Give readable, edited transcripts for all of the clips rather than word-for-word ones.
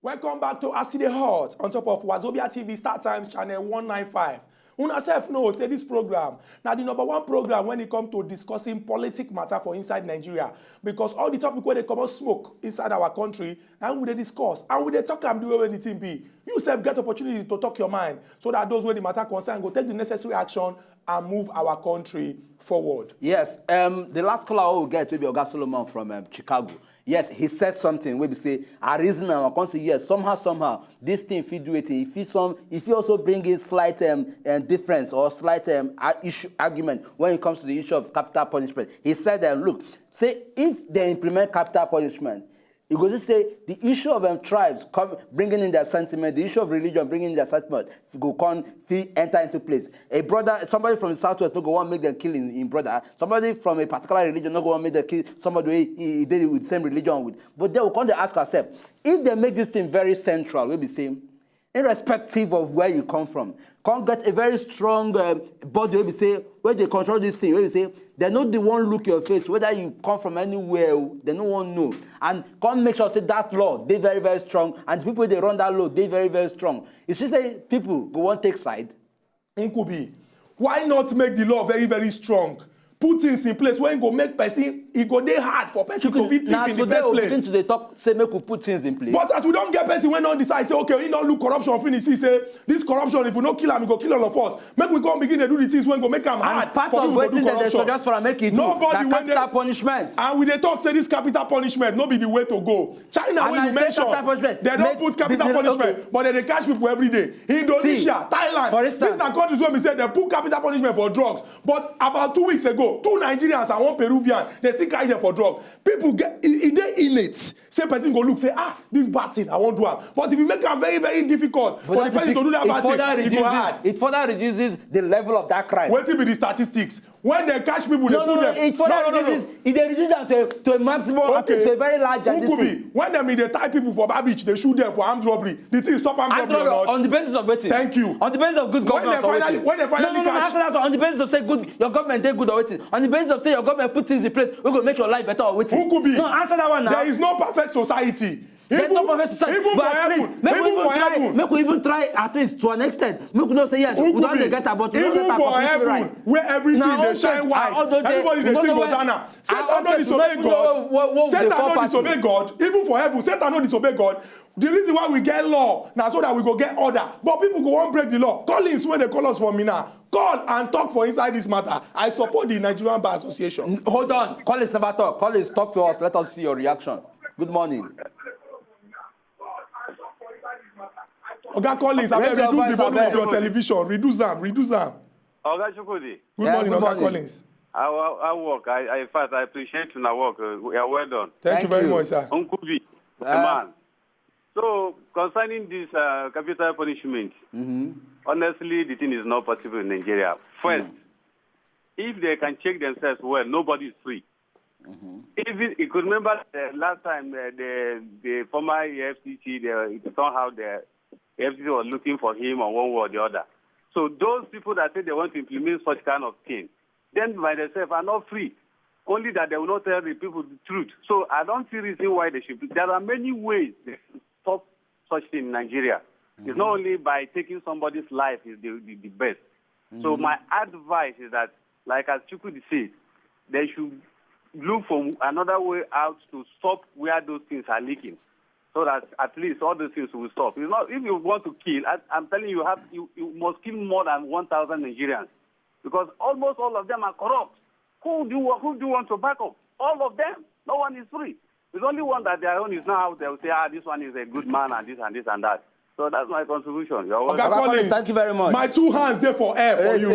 Welcome back to AS E DEY HOT on top of Wazobia TV Start Times channel 195. Una self know say this program now the #1 program when it comes to discussing politic matter for inside Nigeria, because all the topic where they come out smoke inside our country and we they discuss and we they talk and do anything be. You self get opportunity to talk your mind so that those where the matter concern go take the necessary action and move our country forward. Yes, the last caller will get will be Oga Solomon from Chicago. Yes, he said something where we say, I reason and I can't say yes, somehow, this thing if you do it, if you also bring in slight difference or slight argument when it comes to the issue of capital punishment. He said, look, say if they implement capital punishment, it goes to say the issue of tribes bringing in their sentiment, the issue of religion bringing in their sentiment, enter into place. A brother, somebody from the southwest, no go want to make them kill in brother. Somebody from a particular religion, no go want to make them kill somebody he did it with the same religion with. But then we come to ask ourselves, if they make this thing very central, we'll be saying, irrespective of where you come from, can't get a very strong body where we say, where they control this thing, where we say, they're not the one look your face, whether you come from anywhere, they no one know. And can't make sure say that law, they very, very strong, and the people they run that law, they very, very strong. You see say people go on take side. Nkubi, why not make the law very, very strong? Put things in place when you go make person, it go dey hard for person to fit thief in the first place. To the talk, say make we put things in place. But as we don't get person when on decide, say okay, we don't look corruption finish, say this corruption, if we don't kill him, we go kill all of us. Make we go begin to do the things when go make them hard. And part for of waiting that they suggest for make it nobody that capital punishment. And we they talk say this capital punishment no be the way to go. China when you mention, they don't put capital punishment, but they catch people every day. Indonesia, Thailand, for instance, these are countries where we say they put capital punishment for drugs. But about 2 weeks ago, 2 Nigerians and 1 Peruvian, they still carry them for drugs. People get they innate. Say person go look, say, this bad thing, I won't do it. But if you make it very, very difficult for the person to do that bad thing, it go hard. It further reduces the level of that crime. What will be the statistics? When they catch people, they put them. It further reduces. It reduces them to a maximum. Okay. To a very large. When they tie people for bad beach, they shoot them for armed robbery. The thing stop armed robbery or not? On the basis of waiting. Thank you. On the basis of good governance. When they finally catch. After that, on the basis of say good, your government take good or waiting. On the basis of say your government put things in place, we're gonna make your life better or waiting. Nkubi. No, answer that one now. There is no perfect society. There's no perfect society. Even for heaven. Make we even try at least to an extent. Make we not say yes. We don't get about even for heaven, right. Where everything they shine white. Everybody they sing Hosanna. Satan no disobey God. Satan no disobey God. Even for heaven, Satan no disobey God. The reason why we get law now so that we go get order. But people go on break the law. Collins when they call us from Mina. Call and talk for inside this matter. I support the Nigerian Bar Association. Hold on. Collins never talk. Collins, talk to us. Let us see your reaction. Good morning. Oga Collins, I reduce the volume of your television. Reduce them. Oga Chukwudi. Good morning, Oga Collins. I work. In fact, I appreciate your work. We are well done. Thank you very much, sir. Nkubi, man. So, concerning this capital punishment, honestly, the thing is not possible in Nigeria. First, if they can check themselves well, nobody is free. If you could remember last time, the former FCC, somehow the FCC was looking for him on one way or the other. So those people that say they want to implement such kind of thing, then by themselves are not free. Only that they will not tell the people the truth. So I don't see reason why they should. There are many ways they should stop such thing in Nigeria. It's not only by taking somebody's life is the best. So my advice is that, like as Chukwudi said, they should look for another way out to stop where those things are leaking, so that at least all those things will stop. It's not, if you want to kill, I'm telling you, you must kill more than 1,000 Nigerians, because almost all of them are corrupt. Who do you want to back up? All of them. No one is free. There's only one that their own is now out there. Will say, this one is a good man and this and this and that. So that's my contribution. Okay, Collins, thank you very much. My 2 hands there for air for you.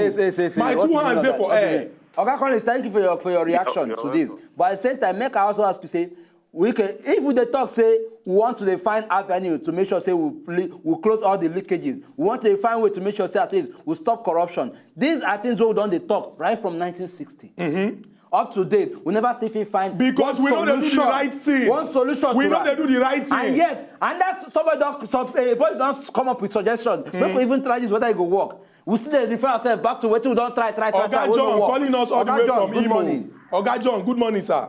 My 2 hands there for air. Okay, Collins, thank you for your reaction to this. But at the same time, make I also ask you, say, if we talk, say, we want to find avenue to make sure, say, we close all the leakages. We want to find way to make sure, say, at least we stop corruption. These are things we don't talk right from 1960. Up to date, we never still find because we know they do the right thing. One solution. We know they do the right thing. And that somebody don't come up with suggestions. Make we even try this whether it go work. We still refer ourselves back to what we don't try. Oga John calling us all the way from Imo. Oga John, good morning, sir.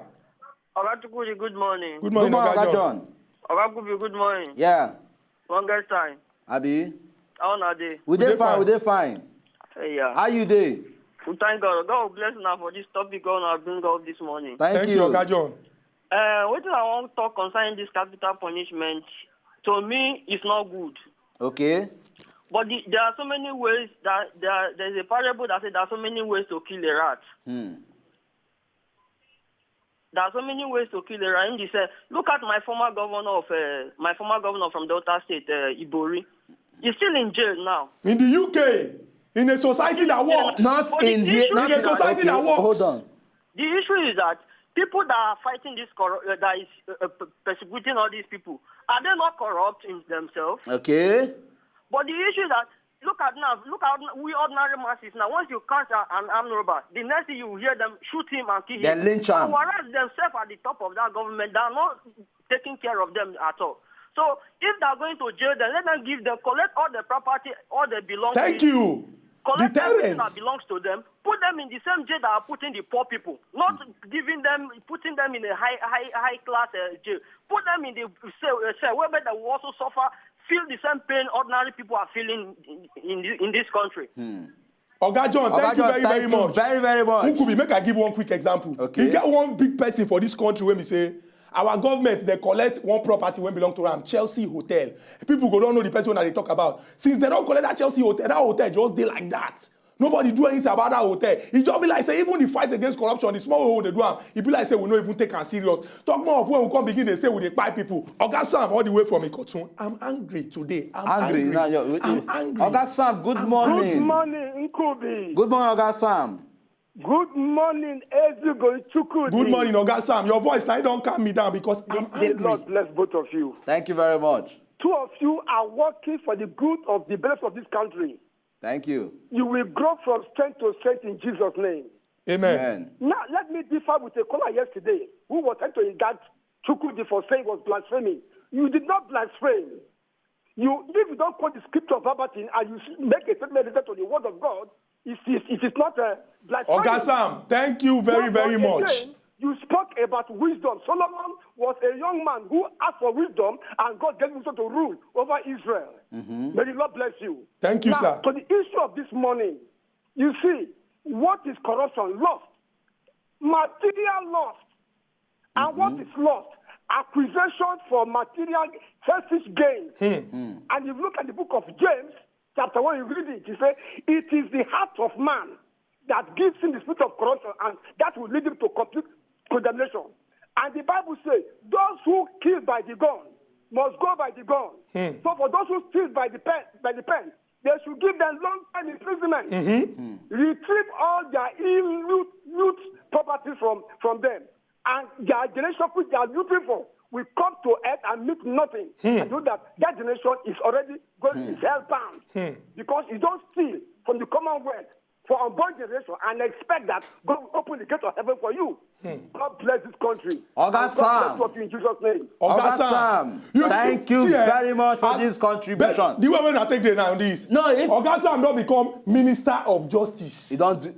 Oga Chukwudi, good morning. Good morning, Oga John. Oga Kubi, good morning. Yeah. Longest time. Abi? How are they? We dey fine. Hey, yeah. How you dey? We thank God. God bless now for this topic God bring up this morning. Thank you. Oga John. What I want to talk concerning this capital punishment, to me, it's not good. Okay. But there are so many ways that there's a parable that says there are so many ways to kill a rat. There are so many ways to kill a rat. He said, look at my former governor from Delta State, Ibori. He's still in jail now. In the UK, in a society that works. Not in here. In a society that works. Hold on. The issue is that people that are fighting this, that is persecuting all these people, are they not corrupt in themselves? Okay. But the issue is that, look at we ordinary masses now. Once you catch an armed robber, the next thing you hear them shoot him and kill him. Then lynch him. Whereas themselves at the top of that government, they are not taking care of them at all. So if they are going to jail, then let them collect all the property, all the belongings. Thank you. Collect everything that belongs to them, put them in the same jail that are putting the poor people, not putting them in a high class jail. Put them in the cell where they will also suffer, feel the same pain ordinary people are feeling in this country. Oga John, thank you very much. Very, very much. Nkubi, make I give one quick example. Okay. You get one big person for this country when we say, our government, they collect one property when belong to them, Chelsea Hotel. People go don't know the person that they talk about. Since they don't collect that Chelsea Hotel, that hotel just dey like that. Nobody do anything about that hotel. It just be like, say, even the fight against corruption, the small way they do it be like, say, we don't even take am serious. Talk more of when we come begin, they say, we dey buy people. Oga Sam, all the way from Ikotun. I'm angry today. I'm angry. I'm angry. Oga Sam, good morning. Good morning, Nkubi. Good morning, Oga Sam. Good morning, Ezugwu Chukwudi. Good morning, Oga Sam. Your voice now don't calm me down because I'm angry. The Lord bless both of you. Thank you very much. Two of you are working for the good of the best of this country. Thank you. You will grow from strength to strength in Jesus' name. Amen. Now, let me differ with a caller yesterday who was trying to regard Chukwudi for saying was blasphemy. You did not blaspheme. If you don't quote the scripture verbatim and you make a statement related to the word of God, it is not a blasphemy. Oga Sam, thank you very much. You spoke about wisdom. Solomon was a young man who asked for wisdom, and God gave him wisdom to rule over Israel. May the Lord bless you. Thank you, sir. To the issue of this morning, you see, what is corruption? Lost. Material lost. And what is lost? Acquisition for material selfish gain. And if you look at the book of James, chapter 1, you read it, you say, it is the heart of man that gives him the spirit of corruption, and that will lead him to complete condemnation. And the Bible says, those who kill by the gun must go by the gun. So for those who steal by the pen, they should give them long-time imprisonment. Retrieve all their loot property from them. And their generation which they are looking for will come to earth and meet nothing. And know that generation is already going to hell-bound. Because you don't steal from the Commonwealth for unborn generation and expect that God will open the gate of heaven for you. God bless this country. Oga Sam. God bless you in Jesus' name. Oga Sam, thank you very much for this contribution. The way when I take the now on this, Oga Sam don't become Minister of Justice. You don't do.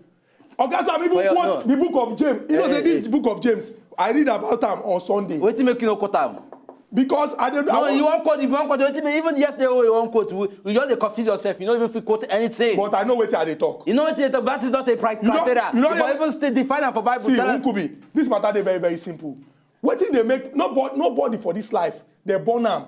Oga Sam even quote the book of James. You know, say this book of James, I read about them on Sunday. What do you make you no quote them? Because I don't know. No, you won't quote. If you won't quote, even yesterday you won't quote. You just confuse yourself. You don't even quote anything. But I know what they talk. You know what they talk. That is not a criteria. You don't even stay define for Bible. See, Nkubi, this matter is very, very simple. What thing they make? Nobody for this life. They born them,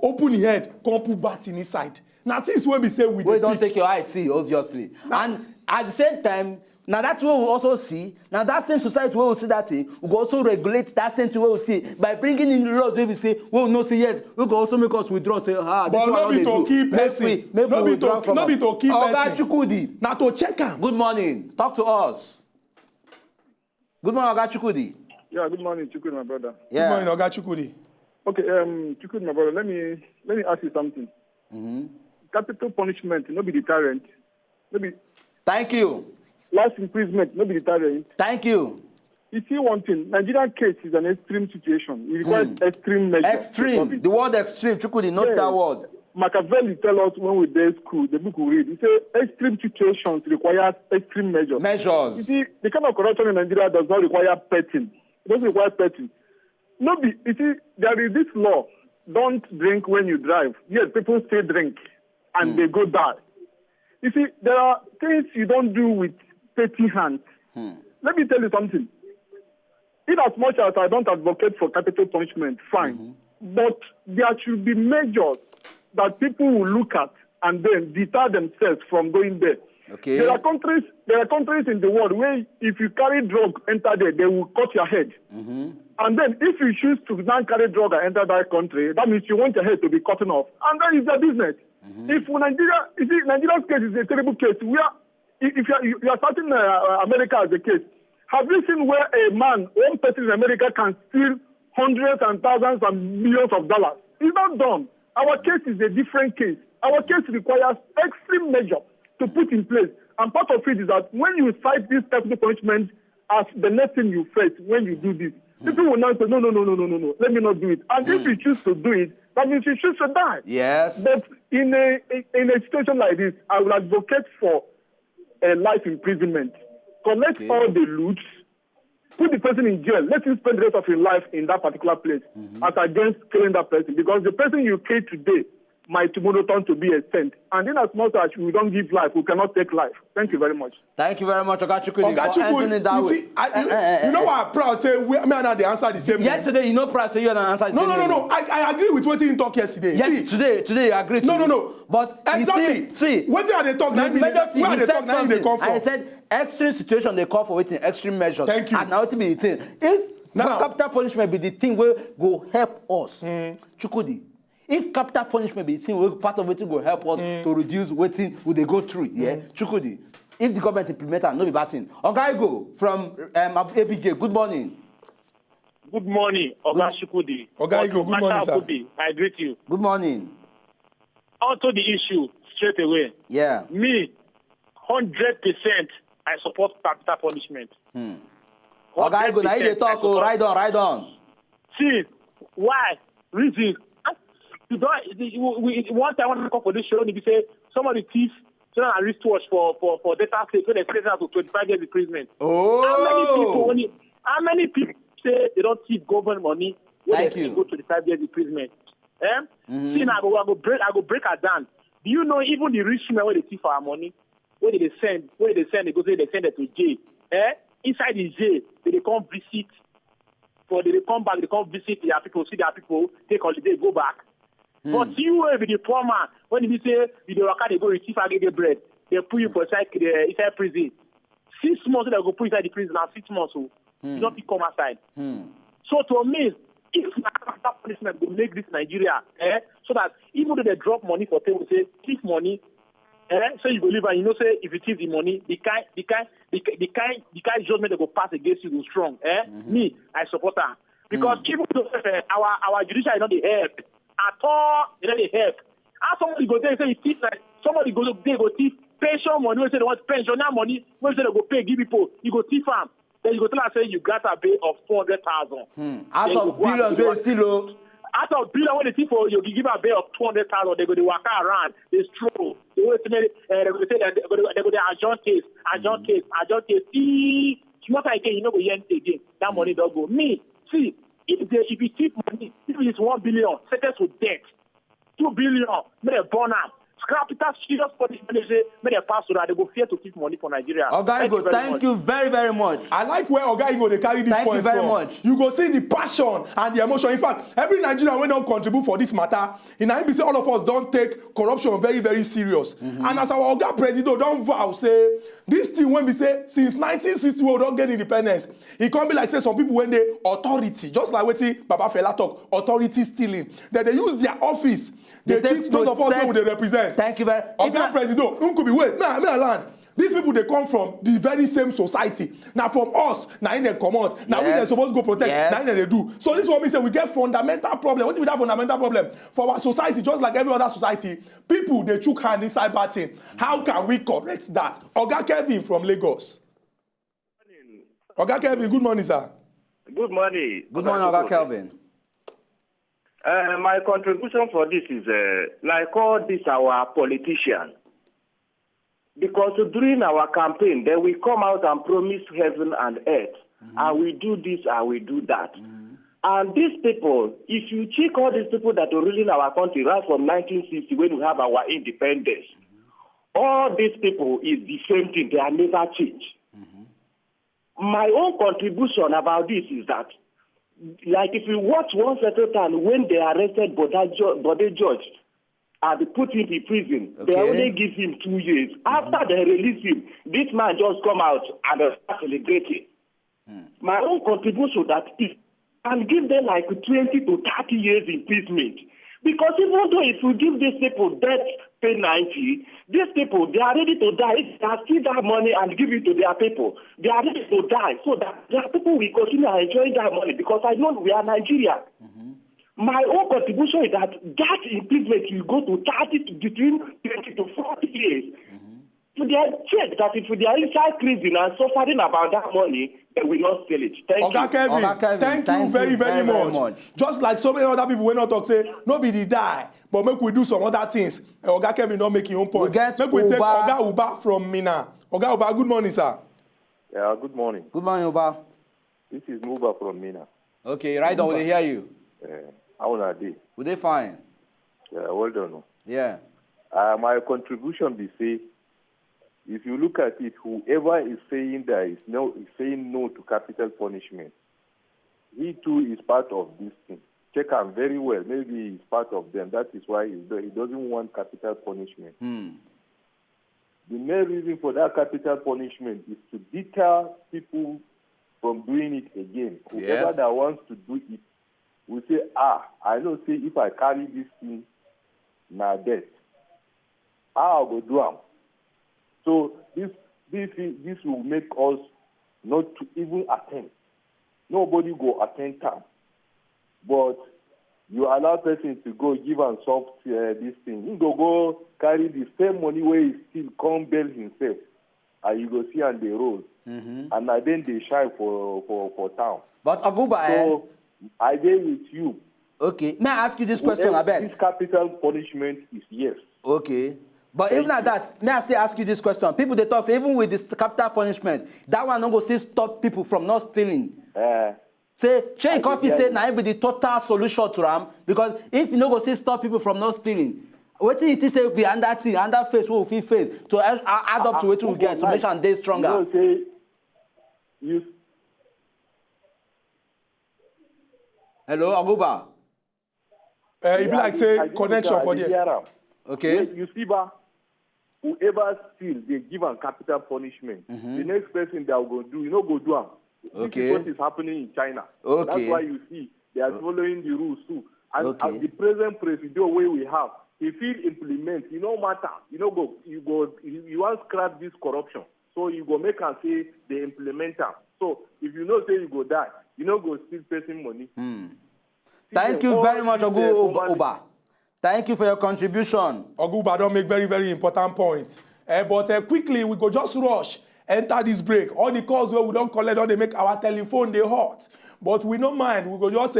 open the head, come put bat in inside. Now things when we say we don't take your eye see obviously, and at the same time. Now that's what we also see. Now that same society where we see that thing, we go also regulate that same thing where we see by bringing in the laws where we say, well, no, say yes, we go also make us withdraw. Say, this but no be to keep person. No be to keep person. Oga Chukwudi. Now to check him. Good morning. Talk to us. Good morning, Oga Chukwudi. Yeah, good morning, Chukwudi, my brother. Yeah. Good morning, Oga Chukwudi. Okay, Chukwudi, my brother, let me ask you something. Capital punishment, no be deterrent. Thank you. Life imprisonment, no be deterrent. Thank you. You see one thing, Nigerian case is an extreme situation. It requires extreme measures. Extreme. The word extreme, Chukwudi, not that word. Machiavelli tell us when we were in school, the book we read, he said extreme situations require extreme measures. You see, the kind of corruption in Nigeria does not require petting. It doesn't require petting. You see, there is this law don't drink when you drive. Yes, people still drink and they go die. You see, there are things you don't do with petty hands. Let me tell you something. In as much as I don't advocate for capital punishment, fine. But there should be measures that people will look at and then deter themselves from going there. Okay. There are countries in the world where if you carry drug enter there, they will cut your head. And then if you choose to not carry drug and enter that country, that means you want your head to be cut off. And that is their business. If Nigeria, you see, Nigeria's case is a terrible case. If you are starting America as a case, have you seen where one person in America can steal hundreds and thousands and millions of dollars? It's not done. Our case is a different case. Our case requires extreme measures to put in place. And part of it is that when you cite this capital punishment as the next thing you face when you do this, people will now say, no, let me not do it. And if you choose to do it, that means you choose to die. Yes. But in a situation like this, I will advocate for a life imprisonment. Collect all the loot, put the person in jail, let him spend the rest of his life in that particular place as against killing that person. Because the person you kill today might tomorrow turn to be a saint. And in as much as we don't give life, we cannot take life. Thank you very much. Thank you very much, Oga Chukwudi, for answering that way. You know what I'm proud say? Me and they answer the same. Yesterday, you know, proud say you and I answer the same. No. I agree with what you talk yesterday. Yes, today you agree. No. But exactly. See, what are they talking? Where they talk now? They come from. I said extreme situation. They call for waiting extreme measures. Thank you. And now it be the thing. If capital punishment be the thing will go help us, Chukwudi. If capital punishment be the thing, part of it will help us to reduce waiting, will they go through? Yeah, Chukwudi. If the government implement it, no be bad thing. Oga Igho from ABJ, good morning. Good morning, Oga Chukwudi. Oga Igho, good morning, sir. I greet you. Good morning. Onto the issue straight away. Yeah. Me, 100% I support capital punishment. Oga Igho, now you talk, ride on. See, why? Reason. One time when I come for this show, they say somebody thief, so I wristwatch for data sake, when they say to 25 years imprisonment. Oh. How many people say they don't thief government money when they go to the 5 years imprisonment? See, now I go break her down. Do you know even the rich men when they thief our money, when they send, they send it to jail. Inside the jail, they come visit. They come back, they come visit their people, see their people, take holiday, go back. But you will be the poor man. When you say, they go receive a bread, they put you inside prison. 6 months, they go put inside the prison, now 6 months, so you don't come outside. So to me, if capital punishment will make this Nigeria, so that even though they drop money for people, say, thief money, so you believe, and you know, say, if you thief the money, the kind judgment they go pass against you is strong. Me, I support her. Because even though our judiciary is not the help, at all, they don't help. How somebody go there and say, thief, like, somebody go there, go thief, pension money, when say they want pensioner money, when say they go pay, give people, you go thief them. Then you go tell them, say, you got a pay of 200,000. Out of billions, we're still low. Out of billion, when they thief for you give a pay of 200,000, they go to walk around, they stroll. They go to they go to adjourn case. See, what I get, you know, go again. That money don't go. Me, see, if you keep money, if it's 1 billion, sentenced with debt, 2 billion, may they burn out. Scrap it, that's serious punishment. May they pass through that. They go fear to keep money for Nigeria. Oga Igho, thank you very, very much. I like where Oga Igho they carry this point from. Thank you very much. You go see the passion and the emotion. In fact, every Nigerian when don't contribute for this matter, in IBC, all of us don't take corruption very, very serious. And as our Oga Presido don't vow, say, this thing when we say, since 1960, we don't get independence. It can't be like, say, some people when they authority, just like what Baba Fela talk, authority stealing, that they use their office. They cheat those of us who they represent. Thank you very much. Oga Presido, Nkubi, wait, may I land. These people, they come from the very same society. Now, from us, now in they commot. Now, we they're supposed to go protect. Now, they do. So, this is what we say, we get fundamental problem. What is that fundamental problem? For our society, just like every other society, people, they chook hand inside bad thing. How can we correct that? Oga KELVIN from Lagos. Oga KELVIN, good morning, sir. Good morning. Good morning, Oga KELVIN. My contribution for this is like all these our politicians. Because during our campaign, they will come out and promise heaven and earth. And we do this and we do that. And these people, if you check all these people that are ruling our country right from 1960 when we have our independence, all these people is the same thing. They are never changed. My own contribution about this is that, like if you watch one certain time when they arrested Bode George and they put him in prison, they only give him 2 years. After they release him, this man just come out and start celebrating. My own contribution that is, and give them like 20 to 30 years imprisonment. Because even though if you give these people death penalty, these people, they are ready to die. If they steal that money and give it to their people, they are ready to die. So that their people will continue enjoying that money because I know we are Nigeria. My own contribution is that imprisonment will go to 30 between 20 to 40 years. So they are checked that if they are inside prison and suffering about that money, they will not steal it. Thank you. Kelvin, thank you very, very much. Just like so many other people will not talk, say, nobody die, but make we do some other things. Oga Kelvin don't make your own point. Make we take Oga Uba from Mina. Oga Uba, good morning, sir. Yeah, good morning. Good morning, Uba. This is Muba from Mina. Okay, right on, we hear you. How are they? Will they fine? Yeah, well done. Yeah. My contribution be say, if you look at it, whoever is saying is saying no to capital punishment, he too is part of this thing. Check him very well. Maybe he's part of them. That is why he doesn't want capital punishment. The main reason for that capital punishment is to deter people from doing it again. Whoever that wants to do it will say, I know, say, if I carry this thing, now death. I'll go do them. So this will make us not to even attend. Nobody go attend time. But you allow person to go give and soft this thing. He go carry the same money where he still come bail himself. And you go see on the road. And then they shy for town. But Aguba, so I agree with you. Okay. May I ask you this question, Abed? This capital punishment is yes. Okay. But even at that, may I still ask you this question? People, they talk, so even with this capital punishment, that one don't go still stop people from not stealing. Say, Chain Coffee said, now be the total solution to them, because if you don't go still stop people from not stealing, what do you say be under thing, under face, what we face, to add up to what we get, to make sure they stronger? Hello, Aguba. It be like, say, connection for the... Okay. You see, whoever steals, they give a capital punishment. The next person that will go do, go do them. Okay. This is what is happening in China. Okay. That's why you see they are following the rules too. And as the present Presido way we have, if he implement, matter, you want to scrap this corruption. So you go make and say they implement them. So if you say you go die, go steal person money. Thank you very much, Oguba. Thank you for your contribution. Oguba don't make very, very important points. But quickly, we go just rush, enter this break. All the calls where we don't collect, all they make our telephone, they hot. But we don't mind. We go just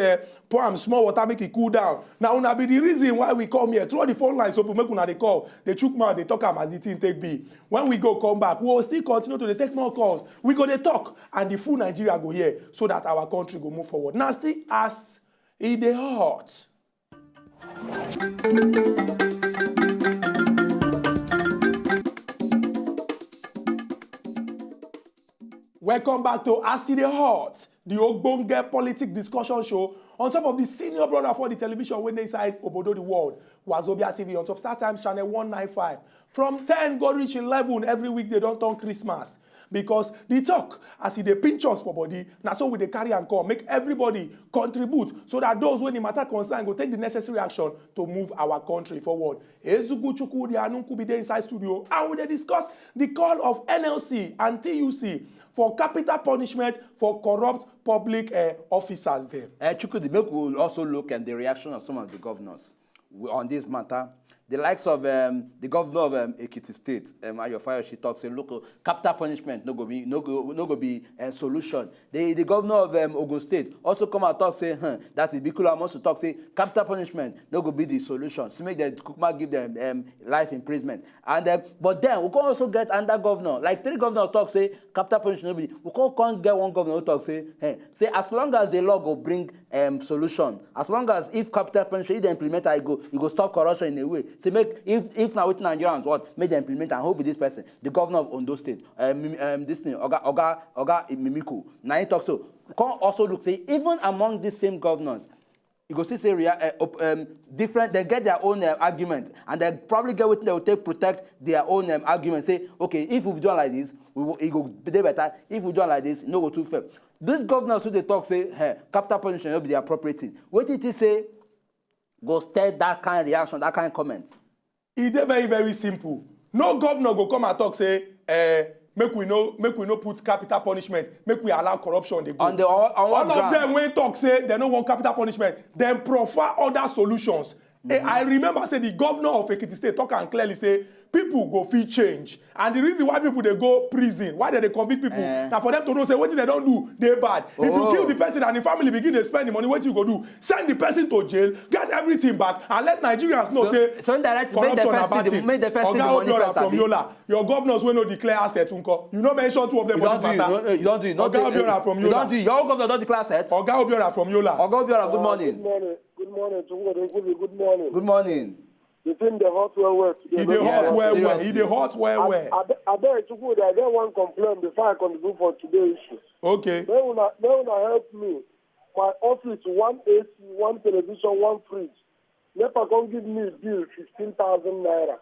pour them small water, make it cool down. Now, una be the reason why we come here. Through the phone line, so people make una they call. They chook man, they talk as the thing take be. When we go come back, we will still continue to take more calls. We go they talk, and the full Nigeria go here, so that our country go move forward. Now, still as E Dey Hot. Welcome back to AS E Dey Hot, the Ogbonge politics discussion show on top of the senior brother for the television when they inside Obodo the world, Wazobia TV on top Star Times channel 195. From 10 go reach 11 every week they don't turn Christmas. Because the talk, as they pinch us for body, now so we they carry and come, make everybody contribute so that those when the matter concern go take the necessary action to move our country forward. Ezugwu Chukwudi and Nkubi dey inside studio, and we dey discuss the call of NLC and TUC for capital punishment for corrupt public officers there. Chukwudi, make we also look at the reaction of some of the governors on this matter. the likes of the governor of Ekiti State, Ayofaya, she talks in local capital punishment no go be solution. The governor of Ogun State also come out talk say that the Bikula wants to talk say capital punishment no go be the solution. So make the Kukuma give them life imprisonment. And but then we can also get under governor like 3 governors talk say capital punishment no be. We can't get one governor who talk say say as long as the law go bring solution, as long as if capital punishment if they implement it go stop corruption in a way. To make if now with Nigerians what make them implement and hope with this person, the governor of Ondo State, this thing, Oga Mimiku. Now he talks so. Can also look say even among these same governors, you go see say different. They get their own argument, and they probably get what they will take protect their own argument. Say okay, if we do like this, it go be better. If we do like this, no go too fair. These governors who they talk say, capital punishment will be the appropriate thing. What did he say? Go stir that kind of reaction, that kind of comment. It's very, very simple. No governor go come and talk say, make we no put capital punishment, make we allow corruption. They go. All of them when talk say they don't want capital punishment, then proffer other solutions. I remember say the governor of Ekiti State talk and clearly say people go feel change, and the reason why people they go prison, why they convict people, now for them to know say what they don't do, they bad. If you kill the person and the family begin to spend the money, what you go do? Send the person to jail, get everything back, and let Nigerians know say corruption about it. Oga Obiora from Yola, your governors will not declare assets. You know mention 2 of them for this matter. You don't do it. Oga Obiora from Yola. You don't do it. Your governor don't declare assets. Oga Obiora from Yola. Oga Obiora, good morning. Good morning. Good morning. Good morning. Good morning. You think the hot well. He the hot well. He the hot well. I bet it's good. I get one complaint before I contribute for today's issue. Okay. They will help me. My office, 1 AC, 1 television, 1 fridge. NEPA can give me a bill, 15,000 naira.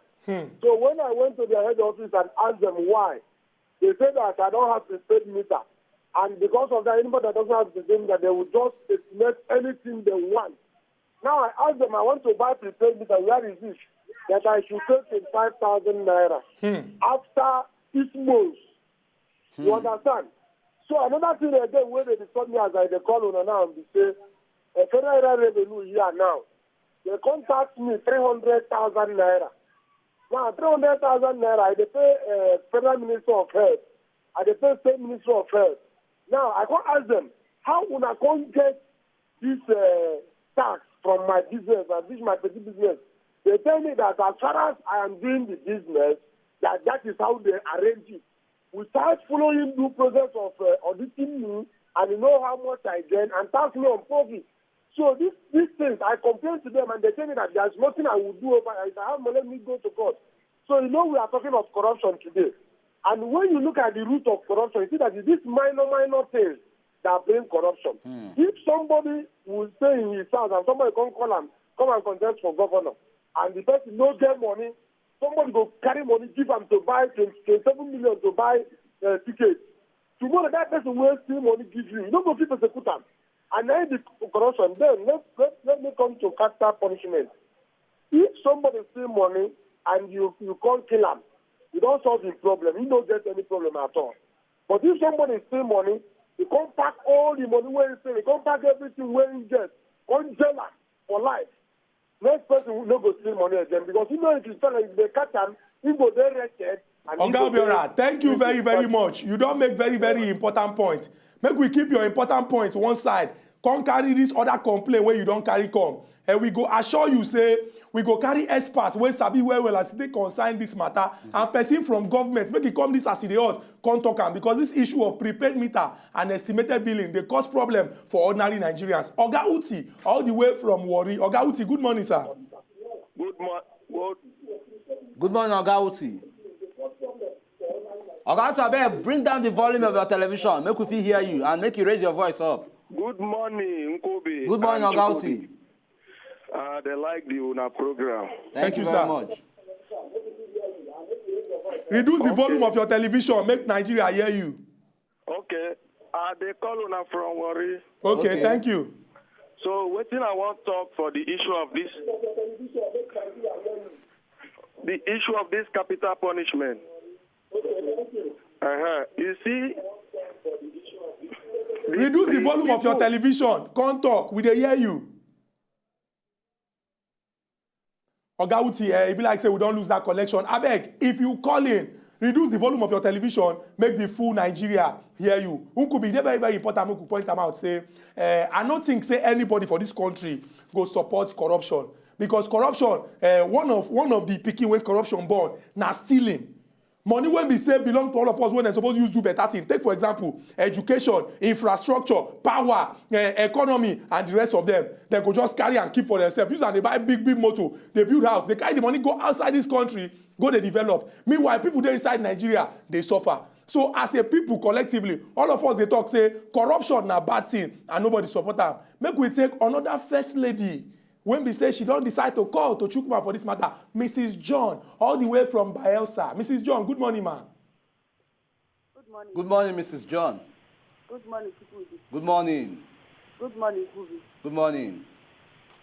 So when I went to the head office and asked them why, they said that I don't have prepaid meter. And because of that, anybody that doesn't have prepaid meter, they will just estimate anything they want. Now I asked them, I want to buy prepaid meter. Where is this? That I should pay 25,000 naira after 6 months. You understand? So another thing again, where they discuss me as I call on now, they say, a federal revenue here now. They contact me 300,000 naira. Now 300,000 naira, I pay Federal Minister of Health. I pay State Minister of Health. Now I can ask them, how will I can get this tax from my business and this is my petty business? They tell me that as far as I am doing the business, that is how they arrange it. We start following due process of auditing me, and you know how much I gain, and tax me on profit. So these things, I complain to them, and they tell me that there's nothing I will do over it. If I have money, let me go to court. So you know we are talking of corruption today. And when you look at the root of corruption, you see that it's these minor things that bring corruption. If somebody will stay in his house and somebody come and contest for governor, and the person no get money, somebody go carry money, give him to buy 27 million to buy tickets. Tomorrow that person will steal money, give you. You don't go fit persecute him. And then the corruption. Then let me come to capital punishment. If somebody steal money and you can't kill him, you don't solve the problem. You don't get any problem at all. But if somebody steal money, you can't pack all the money where you steal. You can't pack everything where you get. Can't jail for life. Next person will not go steal money again, because you know if you start like they catch him, he go there arrested. Oga Obiora, thank you very, very much. You don't make very, very important point. Make we keep your important point one side. Come carry this other complaint where you don't carry come. And we go assure you, say, we go carry expert wey sabi well as they consign this matter, and person from government make it come this as e dey hot come talk am, because this issue of prepaid meter and estimated billing dey cause problem for ordinary Nigerians. Oga Uti, all the way from Warri. Oga Uti, good morning, sir. Good morning. Good morning, Oga Uti. Oga Uti, abeg bring down the volume of your television, make we fit hear you, and make you raise your voice up. Good morning, Nkubi. Good morning, Oga Uti. They like the UNA program. Thank you, very sir. much. Reduce the volume of your television, make Nigeria hear you. Okay. They call UNA from Warri. Okay, thank you. So, what thing I want to talk for the issue of this? The issue of this capital punishment. You see? Reduce the volume of your television. Come talk. We dey hear you. Oga Uti, it be like say we don't lose that connection. Abeg, if you call in, reduce the volume of your television, make the full Nigeria hear you. Nkubi, dey very, very important. Make we point them out. Say, I don't think say anybody for this country go support corruption because corruption, one of the pikin when corruption born, na stealing. Money when we say belong to all of us when they're supposed to use do better thing. Take for example, education, infrastructure, power, economy, and the rest of them. They go just carry and keep for themselves. Use and they buy big motor, they build house, they carry the money, go outside this country, go they develop. Meanwhile, people there inside Nigeria, they suffer. So as a people collectively, all of us they talk say corruption na bad thing and nobody support them. Make we take another first lady. When we say she don't decide to call to Chukwuma for this matter, Mrs. John, all the way from Bayelsa. Mrs. John, good morning, ma'am. Good morning. Good morning, Mrs. John. Good morning, Chukwudi. Good morning. Good morning, Nkubi. Good morning.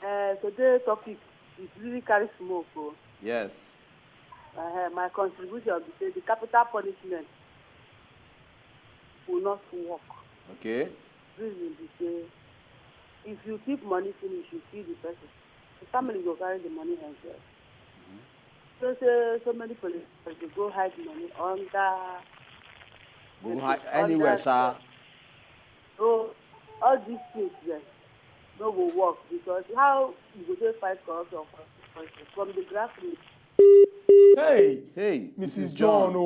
Today's topic is really carry smoke. Yes. My contribution is to say the capital punishment will not work. Okay. Reason is say if you keep money finish, you feed the person. The family will carry the money themselves. So many police they go hide money under. Go hide anywhere, sir. So all these things yes, no will work because how you go to fight corruption from the grassroots. Hey, Mrs. John,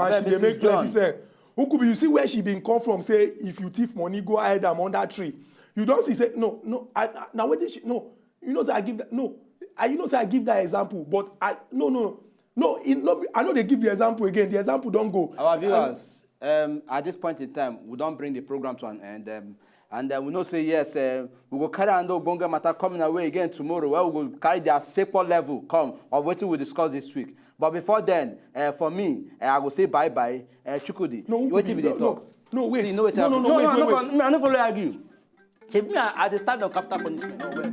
and she dey make plenty sense. Nkubi, you see where she been come from? Say if you thief money, go hide them under tree. You don't see say no. Now what did she no? You know say I give that no. You know say I give that example, but I know they give the example again. The example don't go. Our viewers, at this point in time, we don't bring the program to an end, and we know say yes. We will carry on the Bonga matter coming away again tomorrow. Where we will carry their sector level come of what we will discuss this week. But before then, for me, I will say bye bye. Chukwudi. No, wait till we talk. No, wait. See, no, wait. Wait. I don't follow argue. Me at the start of capital punishment. No, wait.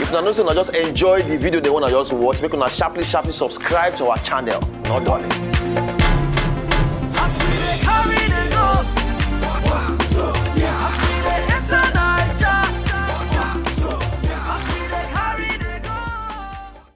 If you know, just enjoy the video they want to just watch, make una sharply subscribe to our channel. Not done.